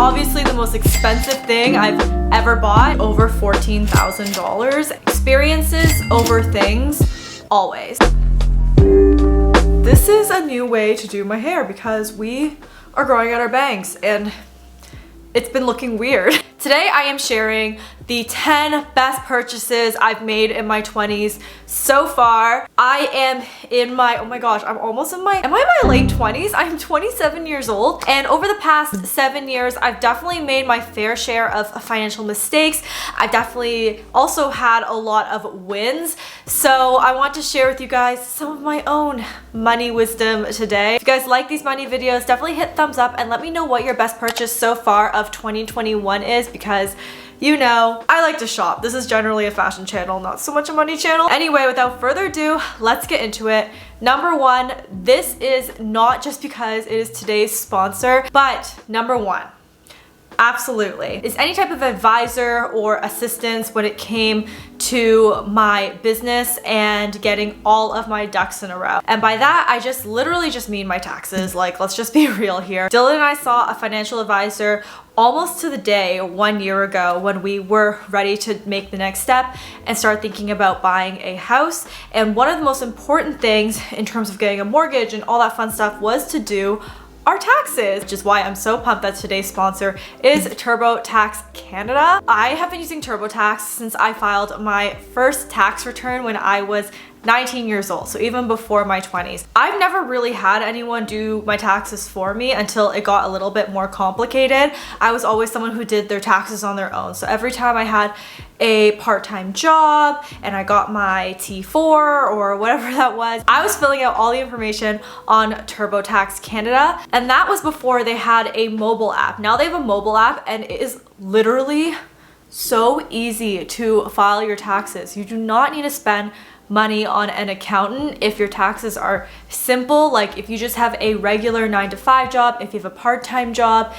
obviously the most expensive thing I've ever bought, over $14,000. Experiences over things, always. This is a new way to do my hair because we are growing out our bangs and it's been looking weird. Today I am sharing the 10 best purchases I've made in my 20s so far. I am in my, oh my gosh, I'm almost in my, am I in my late 20s? I'm 27 years old, and over the past 7 years, I've definitely made my fair share of financial mistakes. I've definitely also had a lot of wins. So I want to share with you guys some of my own money wisdom today. If you guys like these money videos, definitely hit thumbs up and let me know what your best purchase so far of 2021 is, because you know, I like to shop. This is generally a fashion channel, not so much a money channel. Anyway, without further ado, let's get into it. Number one, this is not just because it is today's sponsor, but number one, absolutely, is any type of advisor or assistance when it came to my business and getting all of my ducks in a row. And by that, I just literally just mean my taxes. Like, let's just be real here. Dylan and I saw a financial advisor almost to the day 1 year ago when we were ready to make the next step and start thinking about buying a house. And one of the most important things in terms of getting a mortgage and all that fun stuff was to do our taxes, which is why I'm so pumped that today's sponsor is TurboTax Canada. I have been using TurboTax since I filed my first tax return when I was 19 years old, so even before my 20s. I've never really had anyone do my taxes for me until it got a little bit more complicated. I was always someone who did their taxes on their own. So every time I had a part-time job and I got my T4 or whatever that was, I was filling out all the information on TurboTax Canada, and that was before they had a mobile app. Now they have a mobile app and it is literally so easy to file your taxes. You do not need to spend money on an accountant if your taxes are simple. Like if you just have a regular 9-to-5 job, if you have a part-time job,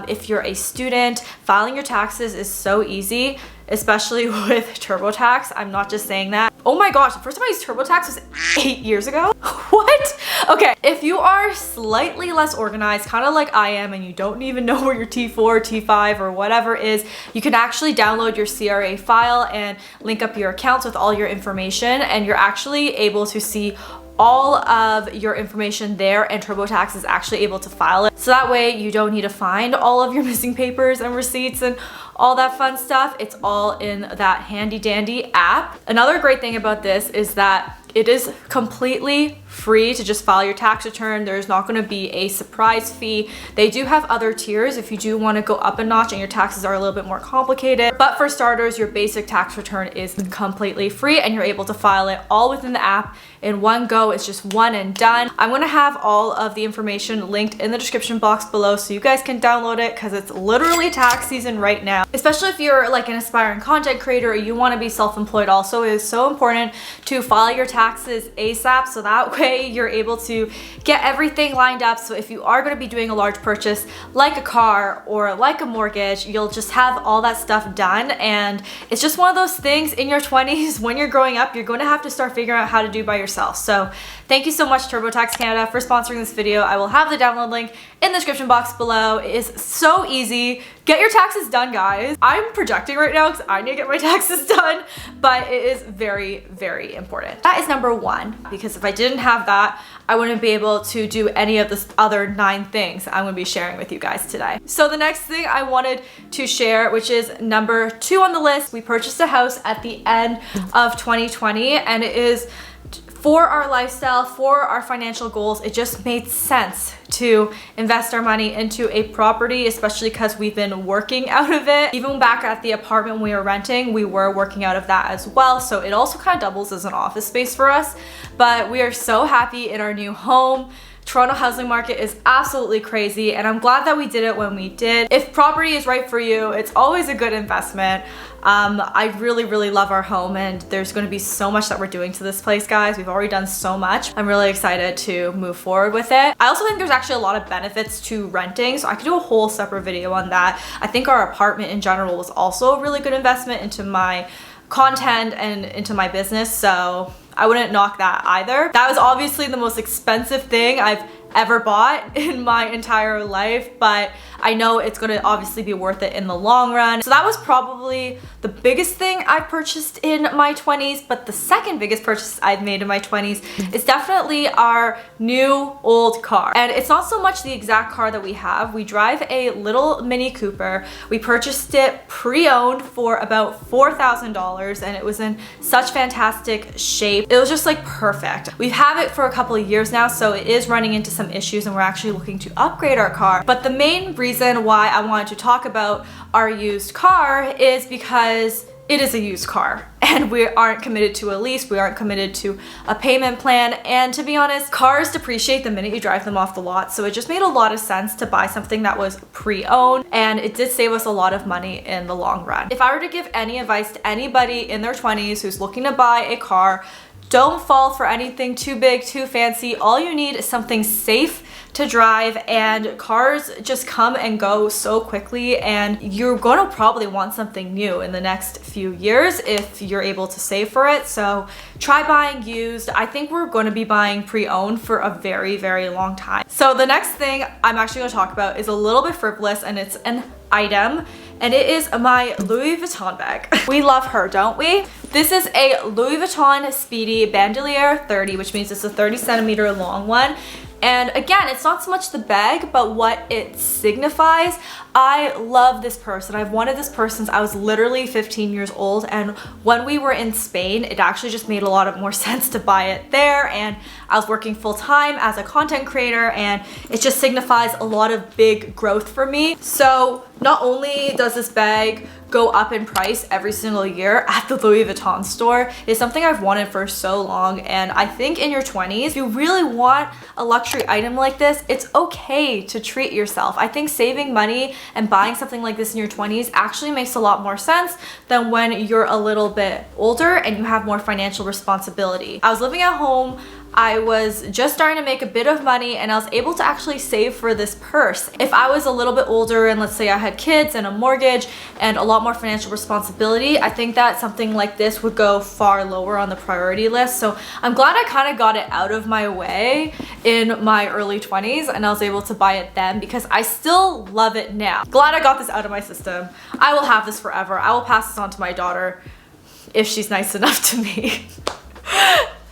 if you're a student, filing your taxes is so easy, especially with TurboTax. I'm not just saying that. Oh my gosh, the first time I used TurboTax was 8 years ago. What? Okay, if you are slightly less organized, kind of like I am, and you don't even know where your T4, T5, or whatever is, you can actually download your CRA file and link up your accounts with all your information, and you're actually able to see all of your information there, and TurboTax is actually able to file it. So that way you don't need to find all of your missing papers and receipts and all that fun stuff. It's all in that handy dandy app. Another great thing about this is that it is completely free to just file your tax return. There's not going to be a surprise fee. They do have other tiers if you do want to go up a notch and your taxes are a little bit more complicated. But for starters, your basic tax return is completely free and you're able to file it all within the app in one go. It's just one and done. I'm going to have all of the information linked in the description box below so you guys can download it, because it's literally tax season right now. Especially if you're like an aspiring content creator or you want to be self-employed also, it is so important to file your taxes ASAP, so that way you're able to get everything lined up. So if you are going to be doing a large purchase like a car or like a mortgage, you'll just have all that stuff done. And it's just one of those things in your 20s, when you're growing up, you're going to have to start figuring out how to do by yourself. So thank you so much TurboTax Canada for sponsoring this video. I will have the download link in the description box below. It is so easy. Get your taxes done, guys. I'm projecting right now because I need to get my taxes done, but it is very, very important. That is number one, because if I didn't have that, I wouldn't be able to do any of the other 9 things I'm going to be sharing with you guys today. So the next thing I wanted to share, which is number 2 on the list, we purchased a house at the end of 2020, and it is for our lifestyle, for our financial goals. It just made sense to invest our money into a property, especially because we've been working out of it. Even back at the apartment we were renting, we were working out of that as well. So it also kind of doubles as an office space for us. But we are so happy in our new home. Toronto housing market is absolutely crazy, and I'm glad that we did it when we did. If property is right for you, it's always a good investment. I really, really love our home, and there's going to be so much that we're doing to this place, guys. We've already done so much. I'm really excited to move forward with it. I also think there's actually a lot of benefits to renting, so I could do a whole separate video on that. I think our apartment in general was also a really good investment into my content and into my business, so I wouldn't knock that either. That was obviously the most expensive thing I've ever bought in my entire life, but I know it's gonna obviously be worth it in the long run. So that was probably the biggest thing I purchased in my 20s, but the second biggest purchase I've made in my 20s is definitely our new old car. And it's not so much the exact car that we have. We drive a little Mini Cooper. We purchased it pre-owned for about $4,000 and it was in such fantastic shape. It was just like perfect. We've had it for a couple of years now, so it is running into some issues and we're actually looking to upgrade our car. But the main reason why I wanted to talk about our used car is because it is a used car and we aren't committed to a lease, we aren't committed to a payment plan, and to be honest, cars depreciate the minute you drive them off the lot, so it just made a lot of sense to buy something that was pre-owned, and it did save us a lot of money in the long run. If I were to give any advice to anybody in their 20s who's looking to buy a car, don't fall for anything too big, too fancy. All you need is something safe to drive, and cars just come and go so quickly, and you're gonna probably want something new in the next few years if you're able to save for it. So try buying used. I think we're going to be buying pre-owned for a very, very long time. So the next thing I'm actually going to talk about is a little bit frivolous, and it's an item, and it is my Louis Vuitton bag. We love her, don't we? This is a Louis Vuitton Speedy bandouliere 30, which means it's a 30-centimeter long one. And again, it's not so much the bag, but what it signifies. I love this purse, and I've wanted this purse since I was literally 15 years old, and when we were in Spain, it actually just made a lot of more sense to buy it there, and I was working full-time as a content creator, and it just signifies a lot of big growth for me. So not only does this bag go up in price every single year at the Louis Vuitton store, it's something I've wanted for so long, and I think in your 20s, if you really want a luxury item like this, it's okay to treat yourself. I think saving money and buying something like this in your 20s actually makes a lot more sense than when you're a little bit older and you have more financial responsibility. I was living at home, I was just starting to make a bit of money, and I was able to actually save for this purse. If I was a little bit older and let's say I had kids and a mortgage and a lot more financial responsibility, I think that something like this would go far lower on the priority list. So I'm glad I kind of got it out of my way in my early 20s and I was able to buy it then, because I still love it now. Glad I got this out of my system. I will have this forever. I will pass this on to my daughter if she's nice enough to me.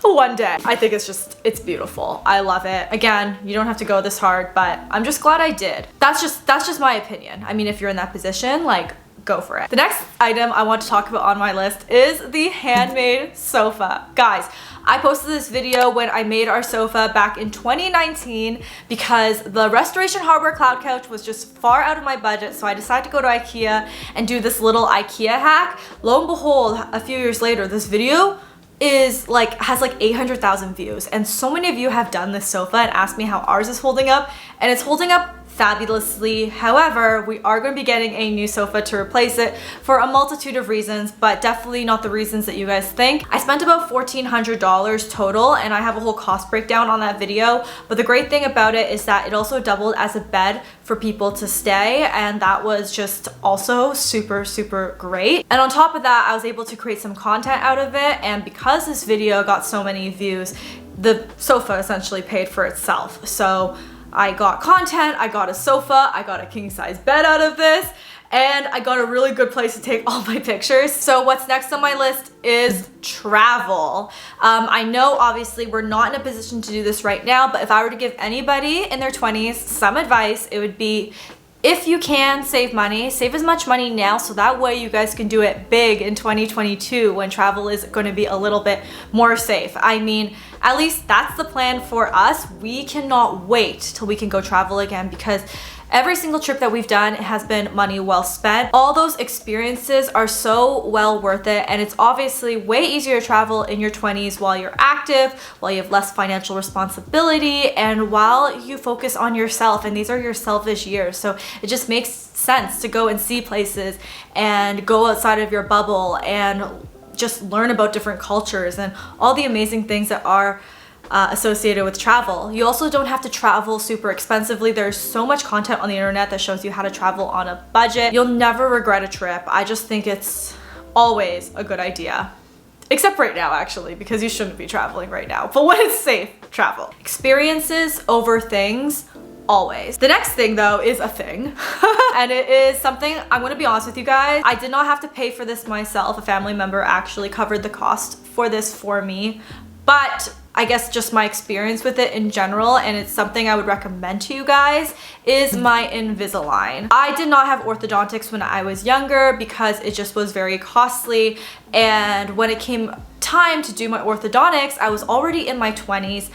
One day. I think it's beautiful. I love it. Again, you don't have to go this hard, but I'm just glad I did. That's just my opinion. I mean, if you're in that position, like, go for it. The next item I want to talk about on my list is the handmade sofa. Guys, I posted this video when I made our sofa back in 2019 because the Restoration Hardware Cloud Couch was just far out of my budget, so I decided to go to IKEA and do this little IKEA hack. Lo and behold, a few years later, this video has like 800,000 views, and so many of you have done this sofa and asked me how ours is holding up, and it's holding up fabulously. However, we are going to be getting a new sofa to replace it for a multitude of reasons, but definitely not the reasons that you guys think. I spent about $1,400 total, and I have a whole cost breakdown on that video, but the great thing about it is that it also doubled as a bed for people to stay, and that was just also super, super great. And on top of that, I was able to create some content out of it, and because this video got so many views, the sofa essentially paid for itself. So I got content, I got a sofa, I got a king size bed out of this, and I got a really good place to take all my pictures. So what's next on my list is travel. I know obviously we're not in a position to do this right now, but if I were to give anybody in their 20s some advice, it would be, if you can save money, save as much money now so that way you guys can do it big in 2022 when travel is going to be a little bit more safe. I mean, at least that's the plan for us. We cannot wait till we can go travel again, because every single trip that we've done has been money well spent. All those experiences are so well worth it, and it's obviously way easier to travel in your 20s while you're active, while you have less financial responsibility, and while you focus on yourself, and these are your selfish years. So it just makes sense to go and see places and go outside of your bubble and just learn about different cultures and all the amazing things that are associated with travel. You also don't have to travel super expensively. There's so much content on the internet that shows you how to travel on a budget. You'll never regret a trip. I just think it's always a good idea. Except right now, actually, because you shouldn't be traveling right now. But when it's safe, travel. Experiences over things, always. The next thing though is a thing. And it is something, I'm gonna be honest with you guys, I did not have to pay for this myself. A family member actually covered the cost for this for me. But I guess just my experience with it in general, and it's something I would recommend to you guys, is my Invisalign. I did not have orthodontics when I was younger because it just was very costly, and when it came time to do my orthodontics, I was already in my 20s.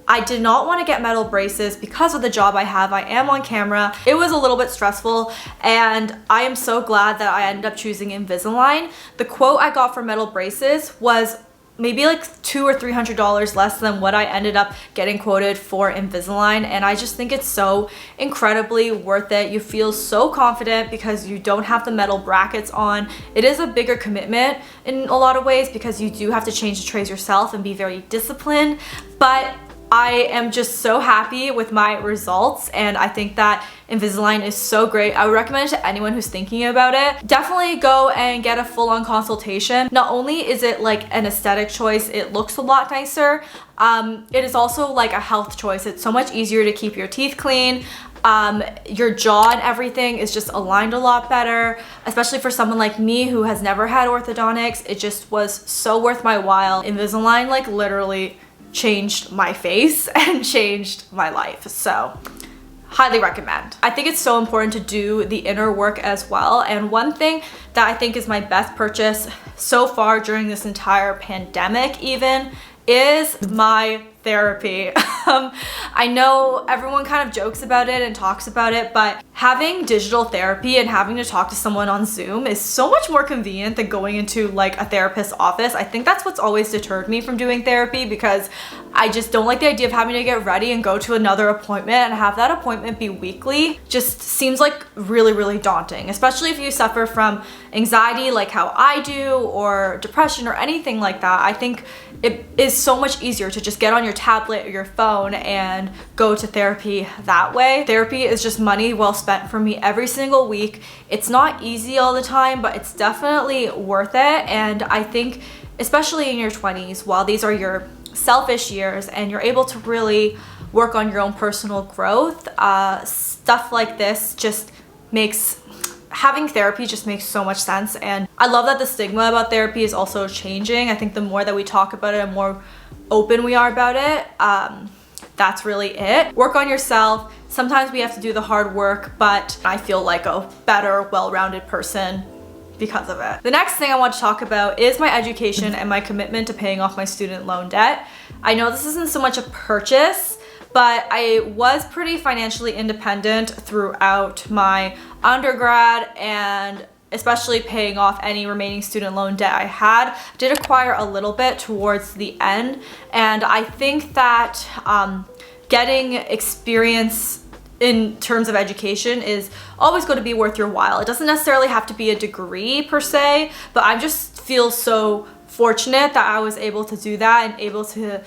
I did not want to get metal braces because of the job I have. I am on camera. It was a little bit stressful, and I am so glad that I ended up choosing Invisalign. The quote I got for metal braces was maybe like $200 or $300 less than what I ended up getting quoted for Invisalign, and I just think it's so incredibly worth it. You feel so confident because you don't have the metal brackets on. It is a bigger commitment in a lot of ways because you do have to change the trays yourself and be very disciplined, but I am just so happy with my results, and I think that Invisalign is so great. I would recommend it to anyone who's thinking about it. Definitely go and get a full-on consultation. Not only is it like an aesthetic choice, it looks a lot nicer, it is also like a health choice. It's so much easier to keep your teeth clean. Your jaw and everything is just aligned a lot better, especially for someone like me who has never had orthodontics. It just was so worth my while. Invisalign like literally changed my face and changed my life, so highly recommend. I think it's so important to do the inner work as well, and one thing that I think is my best purchase so far during this entire pandemic even is my therapy. I know everyone kind of jokes about it and talks about it, but having digital therapy and having to talk to someone on Zoom is so much more convenient than going into like a therapist's office. I think that's what's always deterred me from doing therapy, because I just don't like the idea of having to get ready and go to another appointment and have that appointment be weekly. Just seems like really, really daunting, especially if you suffer from anxiety like how I do, or depression or anything like that. I think it is so much easier to just get on your tablet or your phone and go to therapy that way. Therapy is just money well spent for me every single week. It's not easy all the time, but it's definitely worth it. And I think especially in your 20s, while these are your selfish years and you're able to really work on your own personal growth, stuff like this just makes having therapy just makes so much sense. And I love that the stigma about therapy is also changing. I think the more that we talk about it and more open we are about it, that's really it. Work on yourself. Sometimes we have to do the hard work, but I feel like a better, well-rounded person because of it. The next thing I want to talk about is my education and my commitment to paying off my student loan debt. I know this isn't so much a purchase, but I was pretty financially independent throughout my undergrad, and especially paying off any remaining student loan debt I had. I did acquire a little bit towards the end, and I think that getting experience in terms of education is always going to be worth your while. It doesn't necessarily have to be a degree per se, but I just feel so fortunate that I was able to do that and able to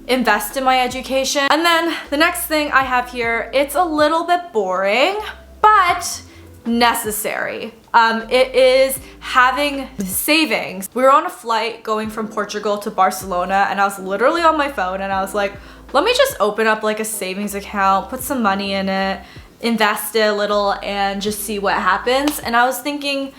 invest in my education. And then the next thing I have here, it's a little bit boring, but necessary. It is having savings. We were on a flight going from Portugal to Barcelona, and I was literally on my phone and I was like, let me just open up like a savings account, put some money in it, invest it a little, and just see what happens. And I was thinking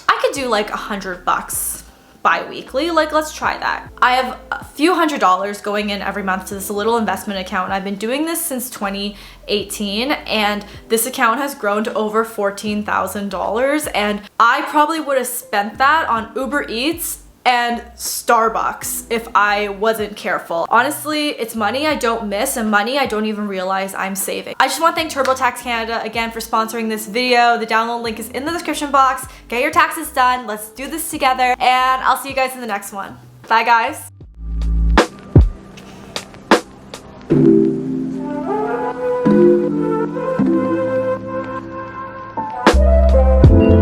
I could do like $100 bi-weekly, like let's try that. I have a few $100s going in every month to this little investment account, and I've been doing this since 2018, and this account has grown to over $14,000, and I probably would have spent that on Uber Eats and Starbucks if I wasn't careful. Honestly, it's money I don't miss and money I don't even realize I'm saving. I just want to thank TurboTax Canada again for sponsoring this video. The download link is in the description box. Get your taxes done. Let's do this together, and I'll see you guys in the next one. Bye, guys.